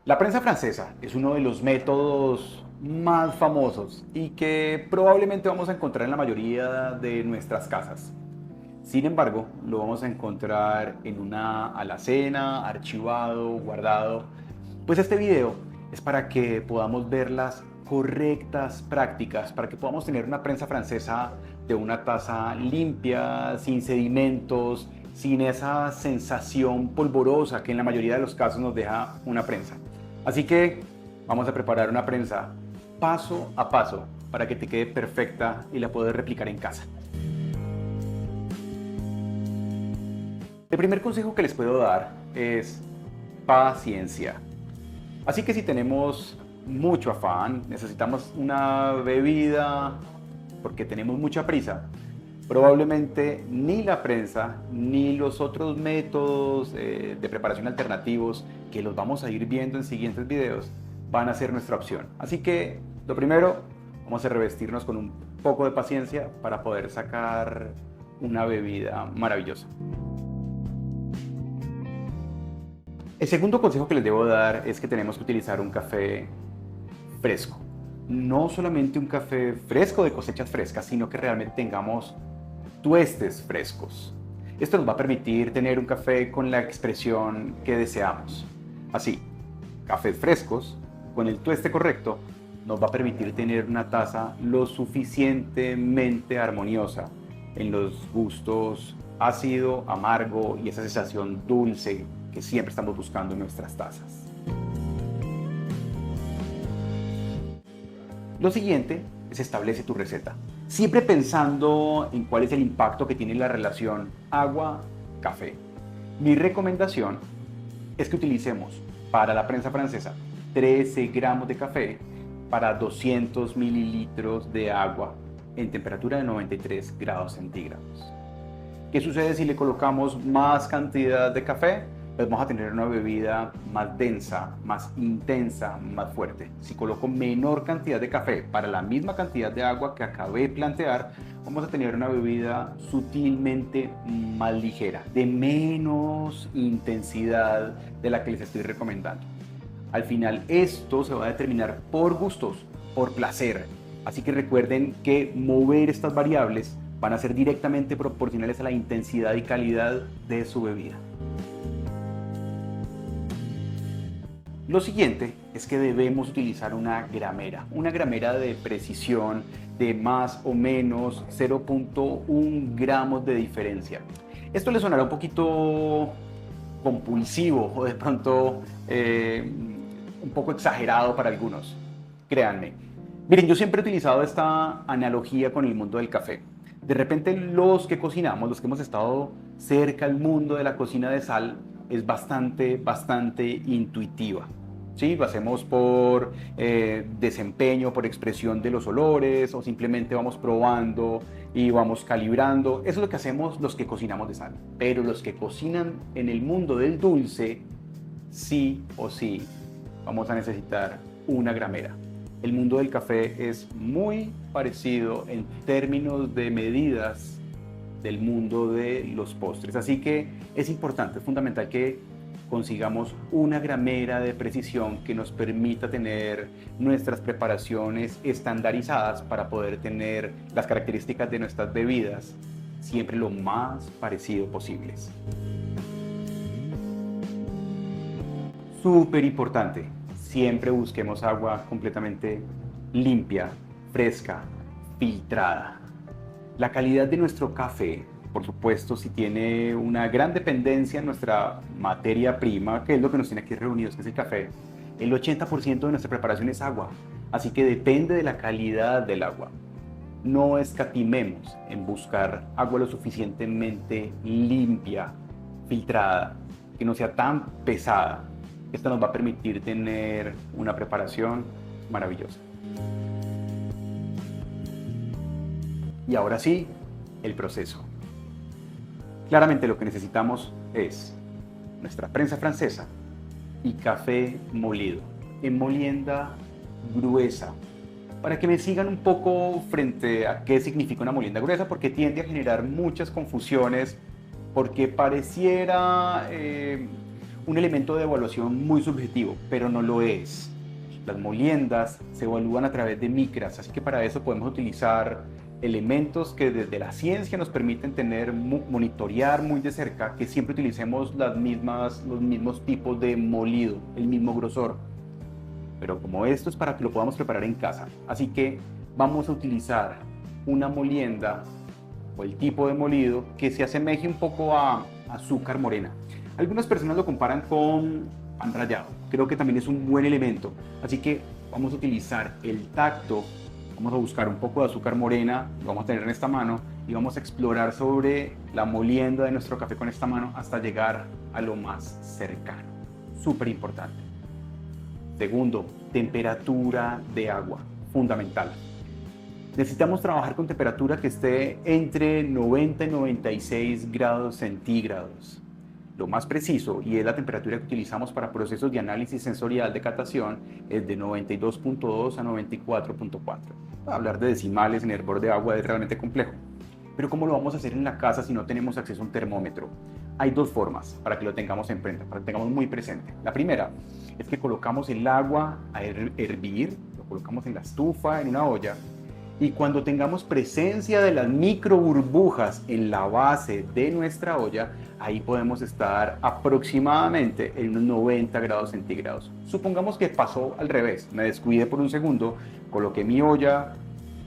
La prensa francesa es uno de los métodos más famosos y que probablemente vamos a encontrar en la mayoría de nuestras casas. Sin embargo, lo vamos a encontrar en una alacena, archivado, guardado. Pues este video es para que podamos ver las correctas prácticas, para que podamos tener una prensa francesa de una taza limpia, sin sedimentos, sin esa sensación polvorosa que en la mayoría de los casos nos deja una prensa. Así que vamos a preparar una prensa paso a paso para que te quede perfecta y la puedas replicar en casa. El primer consejo que les puedo dar es paciencia. Así que si tenemos mucho afán, necesitamos una bebida porque tenemos mucha prisa, probablemente ni la prensa ni los otros métodos de preparación alternativos que los vamos a ir viendo en siguientes videos van a ser nuestra opción. Así que lo primero, vamos a revestirnos con un poco de paciencia para poder sacar una bebida maravillosa. El segundo consejo que les debo dar es que tenemos que utilizar un café fresco. No solamente un café fresco de cosechas frescas, sino que realmente tengamos tuestes frescos. Esto nos va a permitir tener un café con la expresión que deseamos. Así, cafés frescos con el tueste correcto nos va a permitir tener una taza lo suficientemente armoniosa en los gustos ácido, amargo y esa sensación dulce que siempre estamos buscando en nuestras tazas. Lo siguiente es establece tu receta, siempre pensando en cuál es el impacto que tiene la relación agua-café. Mi recomendación es que utilicemos para la prensa francesa 13 gramos de café para 200 mililitros de agua en temperatura de 93 grados centígrados. ¿Qué sucede si le colocamos más cantidad de café? Pues vamos a tener una bebida más densa, más intensa, más fuerte. Si coloco menor cantidad de café para la misma cantidad de agua que acabé de plantear, vamos a tener una bebida sutilmente más ligera, de menos intensidad de la que les estoy recomendando. Al final esto se va a determinar por gustos, por placer. Así que recuerden que mover estas variables van a ser directamente proporcionales a la intensidad y calidad de su bebida. Lo siguiente es que debemos utilizar una gramera de precisión de más o menos 0.1 gramos de diferencia. Esto le sonará un poquito compulsivo o de pronto un poco exagerado para algunos, créanme. Miren, yo siempre he utilizado esta analogía con el mundo del café. De repente los que cocinamos, los que hemos estado cerca al mundo de la cocina de sal, es bastante intuitiva. ¿Sí? Lo hacemos por desempeño, por expresión de los olores o simplemente vamos probando y vamos calibrando. Eso es lo que hacemos los que cocinamos de sal. Pero los que cocinan en el mundo del dulce, sí o sí, vamos a necesitar una gramera. El mundo del café es muy parecido en términos de medidas del mundo de los postres. Así que es importante, es fundamental que consigamos una gramera de precisión que nos permita tener nuestras preparaciones estandarizadas para poder tener las características de nuestras bebidas siempre lo más parecido posibles. Súper importante, siempre busquemos agua completamente limpia, fresca, filtrada. La calidad de nuestro café, por supuesto, si tiene una gran dependencia en nuestra materia prima, que es lo que nos tiene aquí reunidos, que es el café, el 80% de nuestra preparación es agua, así que depende de la calidad del agua. No escatimemos en buscar agua lo suficientemente limpia, filtrada, que no sea tan pesada. Esto nos va a permitir tener una preparación maravillosa. Y ahora sí, el proceso. Claramente lo que necesitamos es nuestra prensa francesa y café molido en molienda gruesa. Para que me sigan un poco frente a qué significa una molienda gruesa, porque tiende a generar muchas confusiones, porque pareciera un elemento de evaluación muy subjetivo, pero no lo es. Las moliendas se evalúan a través de micras, así que para eso podemos utilizar elementos que desde la ciencia nos permiten monitorear muy de cerca, que siempre utilicemos los mismos tipos de molido, el mismo grosor. Pero como esto es para que lo podamos preparar en casa, así que vamos a utilizar una molienda o el tipo de molido que se asemeje un poco a azúcar morena. Algunas personas lo comparan con pan rallado, creo que también es un buen elemento, así que vamos a utilizar el tacto. Vamos a buscar un poco de azúcar morena, lo vamos a tener en esta mano y vamos a explorar sobre la molienda de nuestro café con esta mano hasta llegar a lo más cercano. Súper importante. Segundo, temperatura de agua, fundamental. Necesitamos trabajar con temperatura que esté entre 90 y 96 grados centígrados. Lo más preciso, y es la temperatura que utilizamos para procesos de análisis sensorial de catación, es de 92.2 a 94.4. Hablar de decimales en hervor de agua es realmente complejo. Pero ¿cómo lo vamos a hacer en la casa si no tenemos acceso a un termómetro? Hay dos formas para que lo tengamos en cuenta, para que lo tengamos muy presente. La primera es que colocamos el agua a hervir, lo colocamos en la estufa, en una olla, y cuando tengamos presencia de las micro burbujas en la base de nuestra olla, ahí podemos estar aproximadamente en unos 90 grados centígrados. Supongamos que pasó al revés, me descuidé por un segundo, coloqué mi olla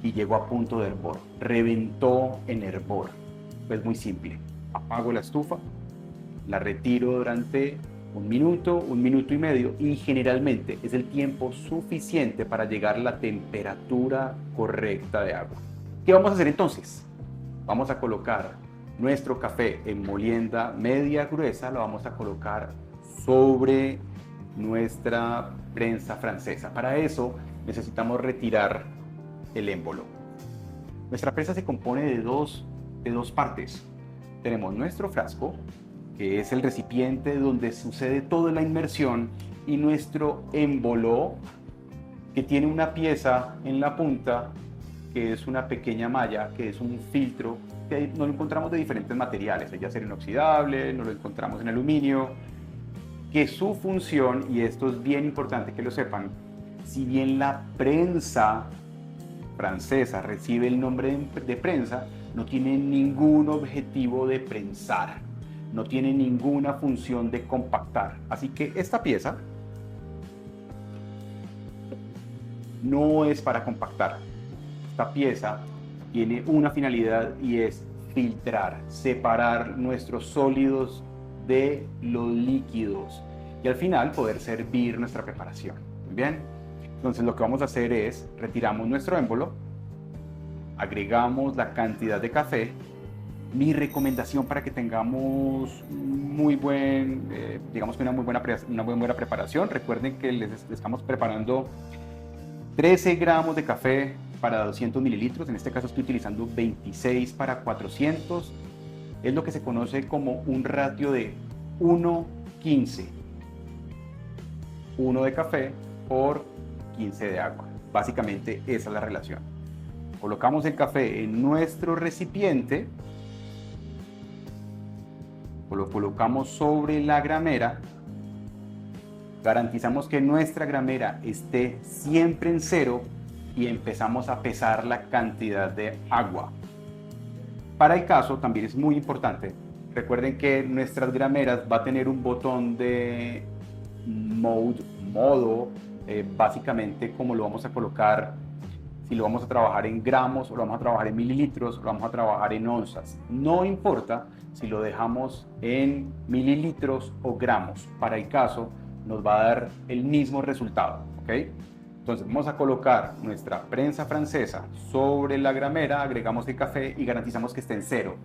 y llegó a punto de hervor, reventó en hervor. Pues muy simple, apago la estufa, la retiro durante un minuto y medio, y generalmente es el tiempo suficiente para llegar a la temperatura correcta de agua. ¿Qué vamos a hacer entonces? Vamos a colocar nuestro café en molienda media gruesa, lo vamos a colocar sobre nuestra prensa francesa. Para eso necesitamos retirar el émbolo. Nuestra prensa se compone de dos partes. Tenemos nuestro frasco, que es el recipiente donde sucede toda la inmersión, y nuestro émbolo, que tiene una pieza en la punta, que es una pequeña malla, que es un filtro, que nos lo encontramos de diferentes materiales, ya sea inoxidable, nos lo encontramos en aluminio, que su función, y esto es bien importante que lo sepan, si bien la prensa francesa recibe el nombre de prensa, no tiene ningún objetivo de prensar, no tiene ninguna función de compactar. Así que esta pieza no es para compactar. Esta pieza tiene una finalidad y es filtrar, separar nuestros sólidos de los líquidos y al final poder servir nuestra preparación. Muy bien. Entonces lo que vamos a hacer es retiramos nuestro émbolo, agregamos la cantidad de café. Mi recomendación para que tengamos digamos que una muy buena preparación, recuerden que les estamos preparando 13 gramos de café para 200 mililitros, en este caso estoy utilizando 26 para 400, es lo que se conoce como un ratio de 1:15, 1 de café por 15 de agua, básicamente esa es la relación. Colocamos el café en nuestro recipiente, lo colocamos sobre la gramera, garantizamos que nuestra gramera esté siempre en cero y empezamos a pesar la cantidad de agua. Para el caso también es muy importante, recuerden que nuestras grameras va a tener un botón de modo, básicamente como lo vamos a colocar, si lo vamos a trabajar en gramos o lo vamos a trabajar en mililitros o lo vamos a trabajar en onzas. No importa si lo dejamos en mililitros o gramos, para el caso nos va a dar el mismo resultado, ¿ok? Entonces vamos a colocar nuestra prensa francesa sobre la gramera, agregamos el café y garantizamos que esté en cero.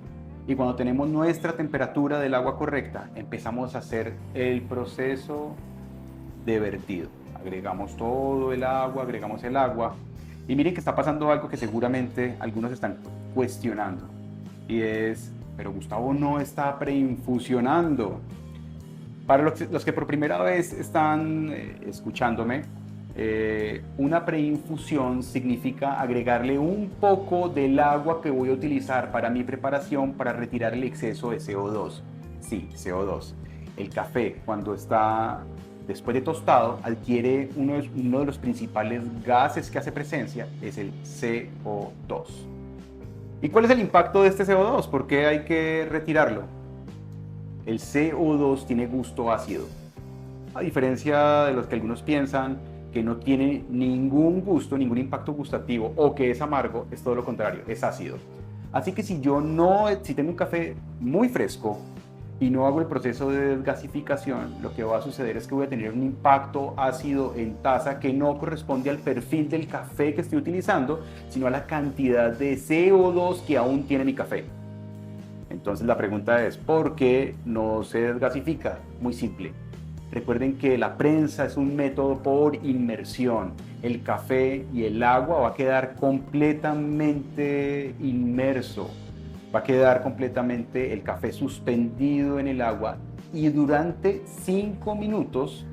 Y cuando tenemos nuestra temperatura del agua correcta, empezamos a hacer el proceso de vertido. Agregamos todo el agua, agregamos el agua. Y miren que está pasando algo que seguramente algunos están cuestionando. Y es, pero Gustavo no está preinfusionando. Para los que por primera vez están escuchándome, una preinfusión significa agregarle un poco del agua que voy a utilizar para mi preparación para retirar el exceso de CO2. Sí, CO2. El café, cuando está después de tostado, adquiere uno de los principales gases que hace presencia, es el CO2. ¿Y cuál es el impacto de este CO2? ¿Por qué hay que retirarlo? El CO2 tiene gusto ácido. A diferencia de los que algunos piensan que no tiene ningún gusto, ningún impacto gustativo o que es amargo, es todo lo contrario, es ácido. Así que si tengo un café muy fresco y no hago el proceso de desgasificación, lo que va a suceder es que voy a tener un impacto ácido en taza que no corresponde al perfil del café que estoy utilizando, sino a la cantidad de CO2 que aún tiene mi café. Entonces la pregunta es, ¿por qué no se desgasifica? Muy simple. Recuerden que la prensa es un método por inmersión. El café y el agua va a quedar completamente inmerso. Va a quedar completamente el café suspendido en el agua y durante 5 minutos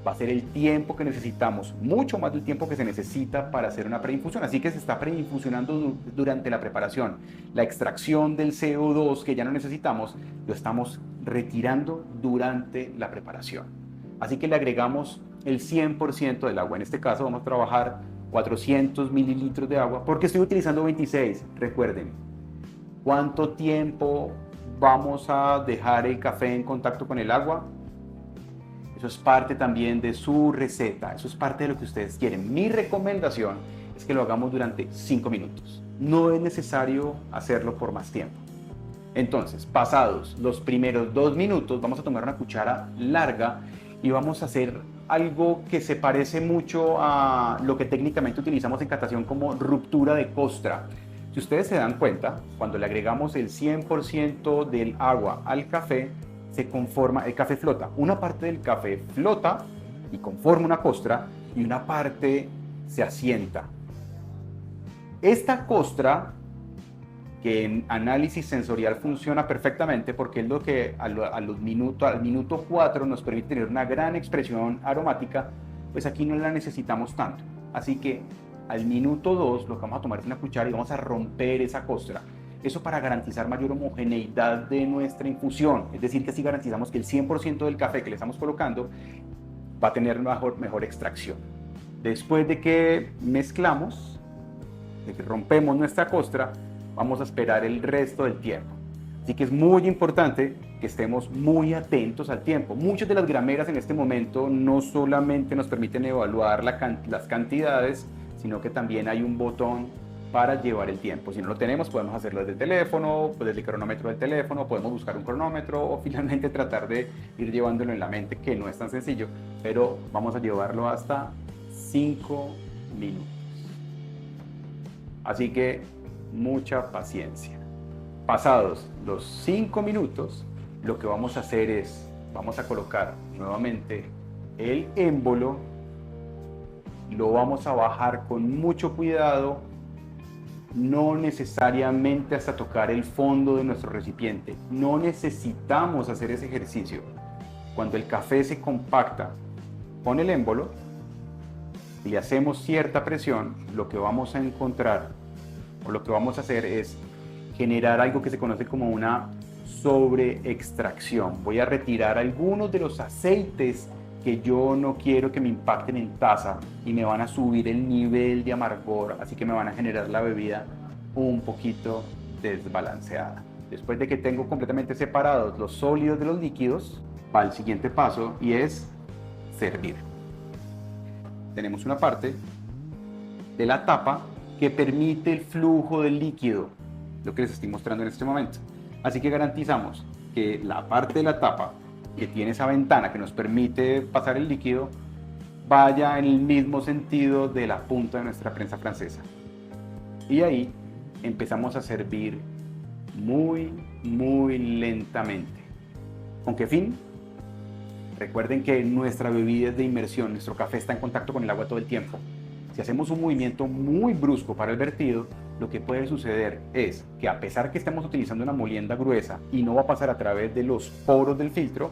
va a ser el tiempo que necesitamos, mucho más del tiempo que se necesita para hacer una preinfusión. Así que se está preinfusionando durante la preparación. La extracción del CO2 que ya no necesitamos, lo estamos retirando durante la preparación. Así que le agregamos el 100% del agua. En este caso vamos a trabajar 400 mililitros de agua porque estoy utilizando 26. Recuerden, ¿cuánto tiempo vamos a dejar el café en contacto con el agua? Eso es parte también de su receta, eso es parte de lo que ustedes quieren. Mi recomendación es que lo hagamos durante 5 minutos. No es necesario hacerlo por más tiempo. Entonces, pasados los primeros 2 minutos, vamos a tomar una cuchara larga y vamos a hacer algo que se parece mucho a lo que técnicamente utilizamos en catación como ruptura de costra. Si ustedes se dan cuenta, cuando le agregamos el 100% del agua al café, el café flota. Una parte del café flota y conforma una costra y una parte se asienta. Esta costra, que en análisis sensorial funciona perfectamente porque es lo que al minuto 4 nos permite tener una gran expresión aromática, pues aquí no la necesitamos tanto. Así que al minuto 2 lo que vamos a tomar es una cuchara y vamos a romper esa costra. Eso para garantizar mayor homogeneidad de nuestra infusión, es decir, que así garantizamos que el 100% del café que le estamos colocando va a tener mejor extracción. Después de que mezclamos, de que rompemos nuestra costra, vamos a esperar el resto del tiempo. Así que es muy importante que estemos muy atentos al tiempo. Muchas de las grameras en este momento no solamente nos permiten evaluar las cantidades, sino que también hay un botón para llevar el tiempo. Si no lo tenemos, podemos hacerlo desde el teléfono, desde el cronómetro del teléfono, podemos buscar un cronómetro o finalmente tratar de ir llevándolo en la mente, que no es tan sencillo, pero vamos a llevarlo hasta 5 minutos. Así que mucha paciencia. Pasados los 5 minutos, lo que vamos a hacer es, vamos a colocar nuevamente el émbolo, lo vamos a bajar con mucho cuidado, no necesariamente hasta tocar el fondo de nuestro recipiente. No necesitamos hacer ese ejercicio. Cuando el café se compacta con el émbolo y le hacemos cierta presión, lo que vamos a encontrar o lo que vamos a hacer es generar algo que se conoce como una sobreextracción. Voy a retirar algunos de los aceites que yo no quiero que me impacten en taza y me van a subir el nivel de amargor, así que me van a generar la bebida un poquito desbalanceada. Después de que tengo completamente separados los sólidos de los líquidos, va el siguiente paso y es servir. Tenemos una parte de la tapa que permite el flujo del líquido, lo que les estoy mostrando en este momento. Así que garantizamos que la parte de la tapa que tiene esa ventana que nos permite pasar el líquido vaya en el mismo sentido de la punta de nuestra prensa francesa. Y ahí empezamos a servir muy lentamente. ¿Con qué fin? Recuerden que nuestra bebida es de inmersión, nuestro café está en contacto con el agua todo el tiempo. Si hacemos un movimiento muy brusco para el vertido, lo que puede suceder es que a pesar que estemos utilizando una molienda gruesa y no va a pasar a través de los poros del filtro,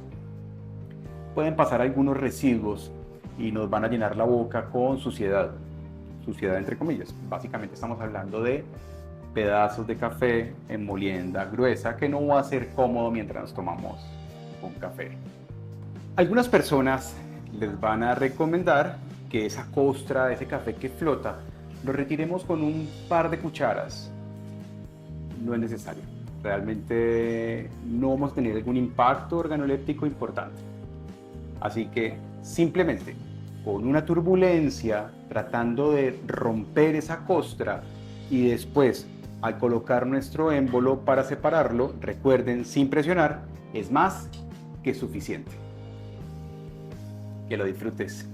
pueden pasar algunos residuos y nos van a llenar la boca con suciedad entre comillas. Básicamente estamos hablando de pedazos de café en molienda gruesa que no va a ser cómodo mientras nos tomamos un café. Algunas personas les van a recomendar que esa costra, ese café que flota, lo retiremos con un par de cucharas. No es necesario. Realmente no vamos a tener algún impacto organoléptico importante. Así que simplemente con una turbulencia, tratando de romper esa costra y después al colocar nuestro émbolo para separarlo, recuerden, sin presionar, es más que suficiente. Que lo disfrutes.